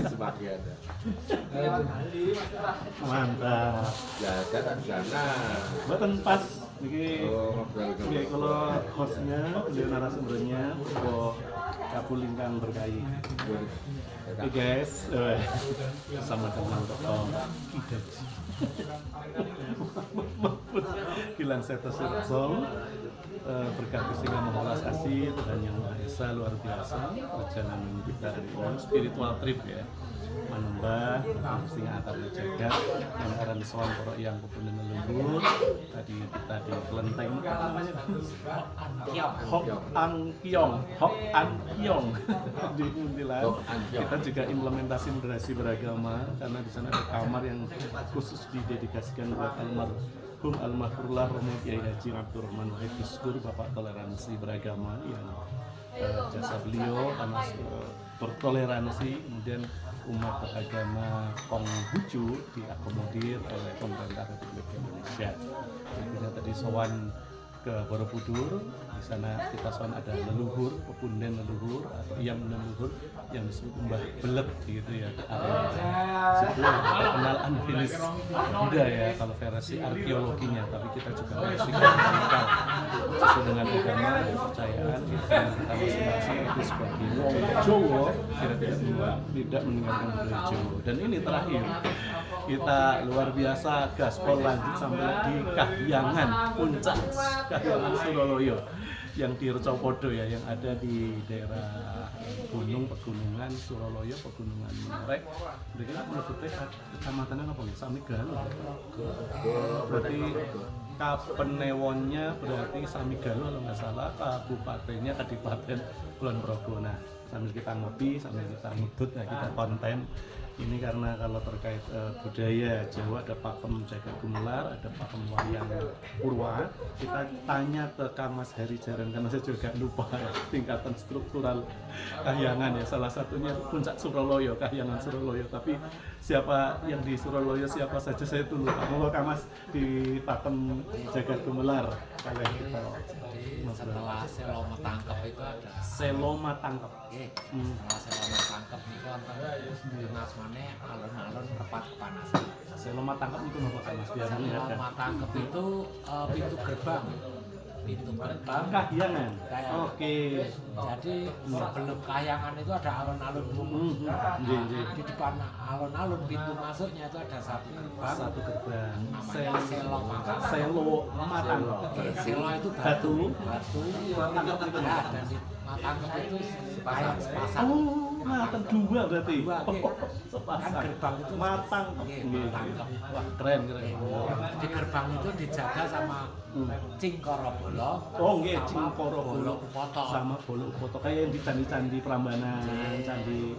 Sebagai ada. Mantap. Jaga dan sana. Mboten pas niki. Nggih kula hostnya, beliau narasumbernya kok kapulingkang berkahi. Oke guys, bersama dengan Dr. Idam Gilang Seto Sirosong, berkat Singa Maha Asih Tuhan Yang Maha Esa luar biasa. Perjalanan kita hari ini spiritual trip ya, menembah Singa Atar Jagat yang aran soal poro yang kepunen leluhur. Tadi kita di kelenteng apa namanya? Hok An Kiong di Muntilan. Kita juga implementasi moderasi beragama karena di sana ada kamar yang khusus didedikasikan buat almarhum Romo Kiai Haji Abdurrahman Wahid Gusdur, Bapak Toleransi Beragama yang jasa beliau karena bertoleransi, kemudian umat beragama Konghucu diakomodir oleh pemerintah Republik Indonesia. Tentunya tadi sowan ke Borobudur, di sana kita sowan ada leluhur, pepunden leluhur atau yang leluhur yang disebut Mbah Belet gitu ya. Situ terkenal unfinished Buddha ya kalau versi arkeologinya, tapi kita juga versi klinikal sesuai dengan agama dan kepercayaan kita masing-masing itu sebagai Jawa kita tidak meninggalkan budaya Jawa. Dan ini terakhir kita luar biasa gaspol lanjut sampai di Kahyangan, puncak Kahyangan Suralaya yang di Recopodo ya, yang ada di daerah pegunungan Suralaya, pegunungan Menoreh. Mereka menyebutnya kecamatannya apa ya? Samigaluh. Berarti Kapenewonnya berarti Samigaluh kalau nggak salah, kabupatennya Kadipaten Kulon Progo. Nah, sambil kita ngopi, sambil kita ngudut, nah kita konten ini karena kalau terkait budaya Jawa ada pakem Jagat Gumelar, ada pakem wayang Purwa. Kita tanya ke Kang Mas Heri Jaran karena saya juga lupa tingkatan struktural Kahyangan ya, salah satunya puncak Suralaya, Kahyangan Suralaya. Tapi siapa yang di Suralaya siapa saja saya itu lupa. Kalau Kang Mas di pakem Jagat Gumelar kalian kita setelah Seloma Tangkep itu ada Seloma Tangkep. Setelah Seloma Tangkep itu wonten ngasmane alun-alun Repat Kepanasan. Seloma Tangkep itu apa Kang Mas? Biar mengingatkan. Seloma Tangkep itu pintu gerbang Kahyangan. Kahyangan. Oke. Jadi sebelum Kahyangan itu ada alun-alun di depan alun-alun pintu masuknya itu ada satu gerbang namanya Seloma Tangkep. Selo itu batu Tangkep itu ya, dan di Tangkep itu kayak sepasang. Matang dua berarti. Kan gerbang itu matang. Tangkep. Wah, keren. Di gerbang itu dijaga sama Cingkoro Bolo. Oh nggih, Cingkoro Bolo Upoto. Sama Bolo Upoto kayak yang di candi-candi Prambanan, candi.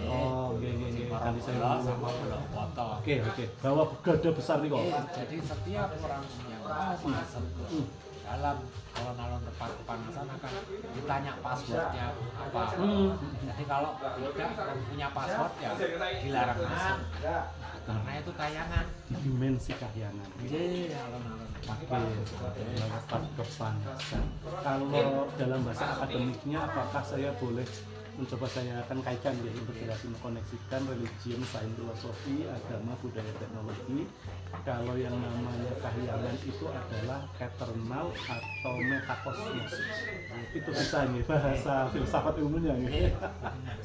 Oh, nggih. Candi Bolo sama Bolo Upoto. Oke. Bawa gada besar nih kok. Jadi setiap orang yang masuk dalam alun-alun Repat Kepanasan akan ditanya passwordnya apa. Jadi kalau tidak punya password ya dilarang masuk. Karena itu Kahyangan. Dimensi Kahyangan. Iya, alun-alun Repat Kepanasan. Kalau dalam bahasa akademiknya, apakah saya boleh mencoba saya akan kaitkan ya, integrasi mengkoneksikan religion, sains, filosofi, agama, budaya, teknologi. Kalau yang namanya Kahyangan itu adalah eternal atau metakosmos. Itu bisa nih bahasa filsafat ilmunya nih.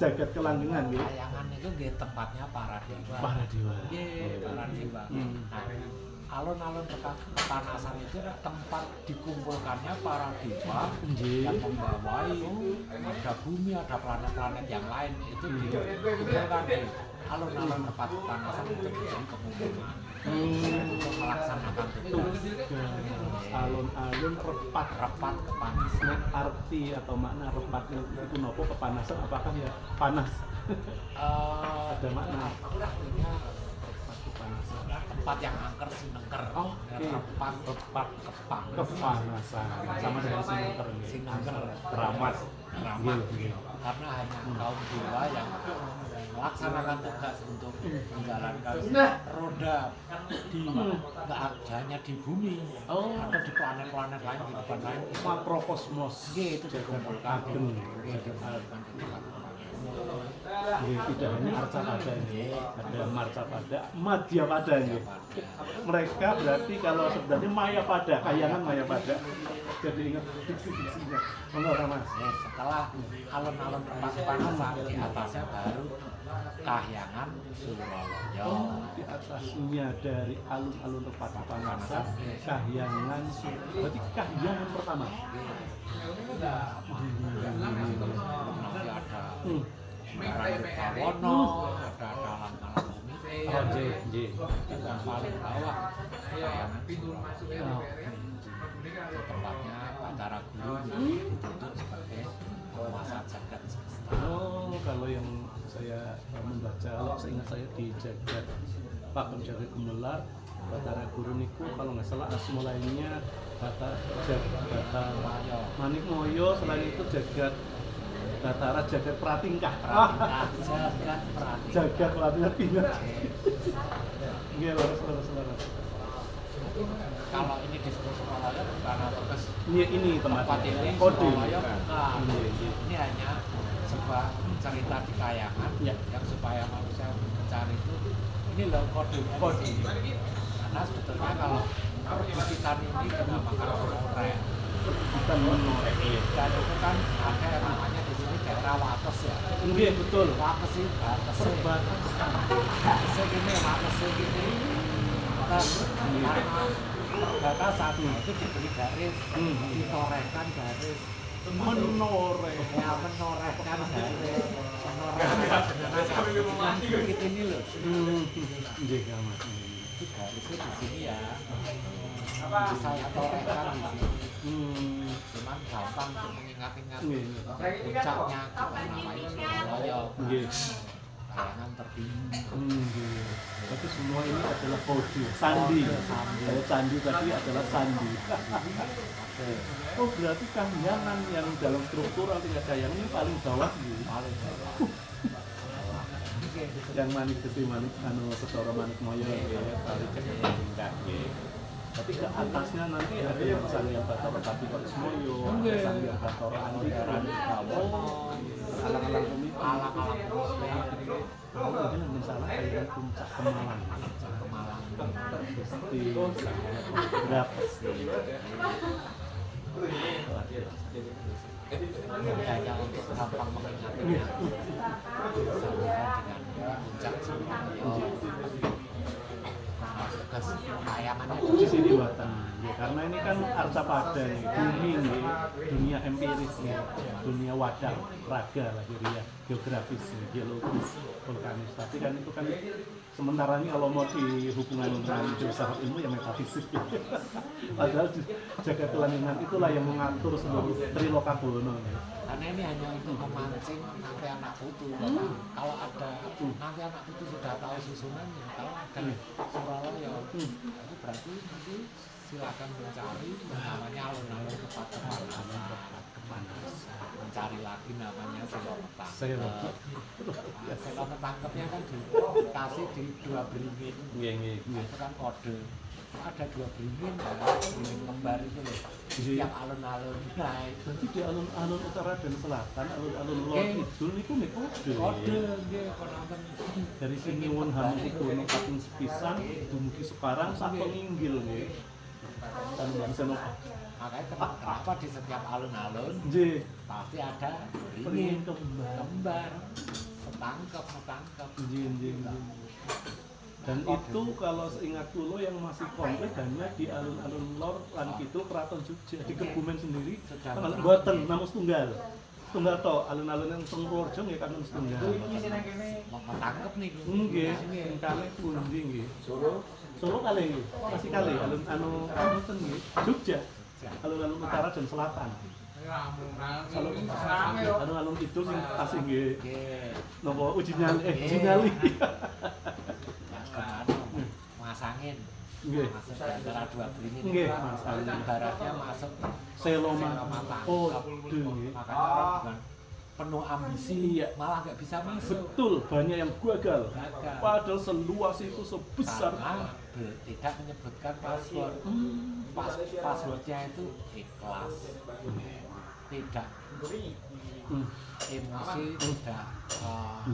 Jagat kelanggengan nih. Kahyangan itu nggih tempatnya para dewa. Para dewa. Para dewa. Nah, alun-alun Kepanasan itu tempat dikumpulkannya para dewa yang membawai ada bumi, ada planet-planet yang lain itu dikumpulkan di alun-alun Repat Kepanasan untuk menjadi pengumuman untuk melaksanakan tugas. Alun-alun Repat Kepanasan. Arti atau makna Repat itu nopo kepanasan, apakah ya panas? Ada makna artinya tempat yang angker sinengker. Repat kepanasan sama dengan sinengker keramat. Karena hanya kaum dewa yang melaksanakan tugas untuk menjalankan roda di nggak hanya di bumi atau di planet-planet lain, di depan lain makrokosmos itu dikumpulkan. tidak hanya Arcapada ini, ada Marcapada, Madhyapada ini. Mereka berarti kalau sebenarnya Mayapada, Kahyangan Mayapada. Jadi ingat diksinya. Menurut Mas. Setelah alun-alun Panasan di atasnya baru Kahyangan Suralaya. Di atasnya dari alun-alun Panasan, Kahyangan berarti Kahyangan pertama. Nanti ada Kawono, ada dalang-dalang Komite, yang paling bawah Kahyangan Suralaya. Itu tempatnya Batara Guru dituntut sebagai penguasa jagat semesta. Oh, kalau yang saya membaca, kalau seingat saya di jagat Pakem Jagat Gemelar, Batara Guru niku kalau nggak salah asma lainnya Bata Manik Moyo, selain itu jagat Batara Jagat Pratingkah. Jagat Pratingkah ingat. Nggih, lurus. Kalau ini disebut Suralaya bukan atas Ini tempat ini kode. Suralaya bukan. Ini hanya sebuah cerita di Kahyangan yang supaya manusia mencari itu ini loh kodenya di sini. Karena sebetulnya kalau perbukitan ini dinamakan Menoreh. Perbukitan Menoreh. Dan itu kan ada yang namanya di sini daerah Wates ya. Iya betul. Wates ini batas. Perbatasan. Wates ini. Terus karena perbatasan itu diberi garis, ditorehkan garis. Menorehkan garis. Menorehkan bukit ini loh. Itu garisnya di sini ya. Bisa saya torehkan di sini. Cuman gampang untuk mengingat-ingat puncaknya namanya Suralaya. Kahyangan tertinggi. Tapi semua ini adalah kode, sandi. Kalau candi tadi adalah sandi. Oh berarti Kahyangan yang dalam struktural tingkat Kahyangan ini paling bawah gitu. Paling Yang Manik Gede Manik Ketara Manik Moyo paling tingkat tingkat. Tapi ke atasnya nanti ada yang Sanghyang Bathara Kapitaris Moyo, Sanghyang Bathara Andi Karani Kawono, alang-alang Komite. Kemudian misalnya kayak puncak Kemalang. Pasti berapa sih? hanya untuk gampang mengingat sambungan dengan puncak Suralaya. Kayangannya Di sini buatan, ya, karena ini kan Arcapada nih, dunia empiris nih, dunia wadah, raga lahiriah, geografis, geologis, vulkanis. Tapi kan itu kan sementara ini kalau mau dihubungan dengan filsafat ilmu yang metafisik. Padahal jagat kelanjutan itulah yang mengatur seluruh Trilokabono. karena ini hanya untuk memancing nanti anak putu. Kalau ada nanti anak putu sudah tahu susunannya, kalau ada Suralaya itu berarti nanti silakan mencari namanya alun-alun tempat kepanasan, mencari lagi namanya Selo Ketangkepnya kan dikasih di 2 beringin. Itu kan kode. Ada 2 beringin ya, beringin kembar itu loh. Setiap alun-alun. Nah, Berarti di alun-alun utara dan selatan, alun-alun lor kidul niku mek kode. kode nggih kononten Dari sini Won Hamengkubuwono kaping sepisan dumugi sekarang sak penginggil nggih. Tanjung Senopa. makanya kenapa di setiap alun-alun Nggih, pasti ada beringin beringin kembar, setangkep. nggih. Dan itu kalau seingat kulo yang masih komplit hanya di alun-alun lor lan kidul Keraton Jogja di Kebumen sendiri. Tanggal mboten namung setunggal. Setunggal to alun-alun yang teng Purworejo nggih kan setunggal. Mau ketangkep nih. Nggih, sing kalih pundi nggih. Solo kalih nggih. Masih kalih alun-alun mboten nggih. Jogja. Alun-alun utara dan selatan. Alun-alun kidul sing tasih nggih. Napa uji nyali. Masangin. Nggih. Masuk di antara 2 beringin. Nggih, Mas. Ibaratnya masuk Selo Matangkep. Oh, nggih. Makanya orang dengan penuh ambisi malah nggak bisa masuk. Betul, banyak yang gagal. Gagal. Padahal seluas itu sebesar. Karena tidak menyebutkan password. Passwordnya itu ikhlas. Tidak emosi, tidak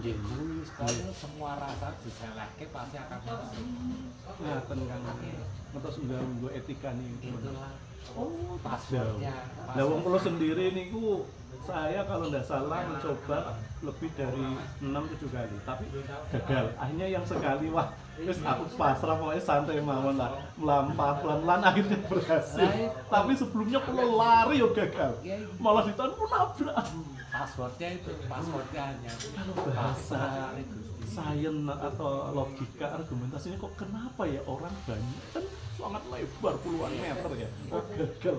egois, kalau semua rasa diselehke pasti akan masuk. Nah, tentang ngetos nggo etika nih. Itulah passwordnya. Nah, wong kula sendiri niku saya kalau nggak salah mencoba lebih dari 6-7 kali, tapi gagal. Akhirnya yang sekali wah, wis aku pasrah pokoknya santai mawon lah, melampah pelan-pelan akhirnya berhasil. Tapi sebelumnya kula lari yo gagal, malah ditahan pun nabrak. Passwordnya itu, passwordnya hanya Bahasa sains atau logika argumentasinya kok kenapa ya orang banyak kan sangat lebar puluhan meter ya kok gagal.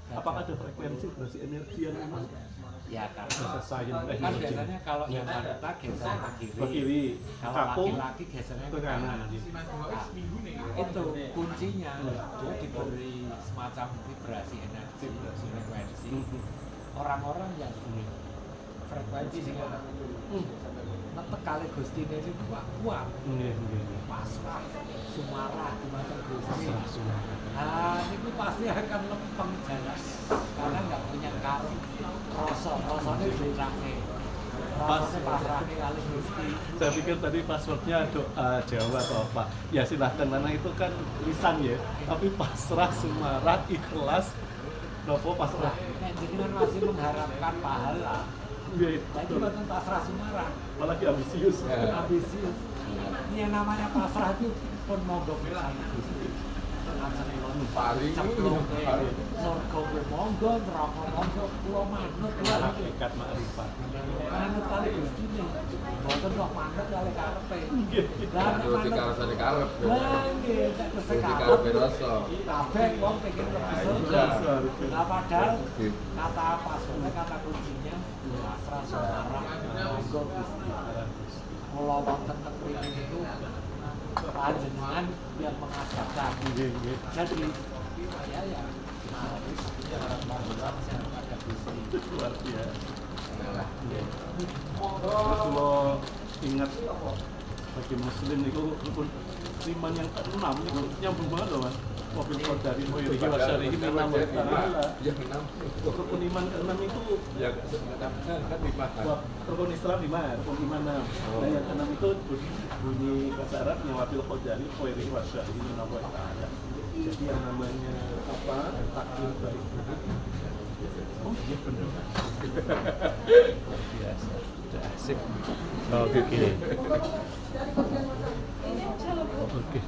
Apakah ada frekuensi berarti energi yang memang ya kan bahasa sains kan biasanya kalau yang wanita geser ke kiri, kalau aku laki-laki gesernya ke kanan. Nah, itu kuncinya dia diberi semacam vibrasi energi frekuensi. Orang-orang yang frekuensi sih netek kali Gusti ini kuat pasrah sumarah di mata Gusti. Nah ini pasti akan lempeng jalan karena nggak punya karung rasanya bedake rasanya pasrah kali Gusti. Saya pikir tadi passwordnya doa Jawa atau apa ya silahkan karena itu kan lisan ya, tapi pasrah sumarah ikhlas nopo pasrah. Nah, jenengan masih mengharapkan pahala. Iya, Nah, itu bukan pasrah sumarah. apalagi ambisius. Ambisius. Ini yang namanya pasrah itu pun mogok bersama Gusti. Paling Surga monggo, neraka monggo, kula manut kula Hakikat makrifat. manut kali Gusti ne. Mboten kok manut kali karepe. Lah nek Terus manut karasane karep. lah nggih nek Terus kesekarep. karepe rasa. Kabeh wong pengen lebih surga. Nah padahal kata passwordnya kata kuncinya pasrah sumarah monggo Gusti. Kula wonten teng mriki niku panjenengan yang mengajarkan. Jadi saya ya harus pada Gusti. Luar biasa. Kalau ingat bagi muslim itu rukun iman yang keenam itu nyambung banget loh mas. Mobil dari Moyori Wasyarihi minam Yang 6. rukun iman keenam itu Yang 6 kan 5. rukun Islam 5, rukun iman 6. Nah yang keenam itu bunyi bahasa Arabnya Wabil Qadari Moyori Wasyarihi minam ta'ala. Jadi yang namanya apa takdir baik buruk. Oh iya benar. Biasa, sudah asik. Oke. Oke.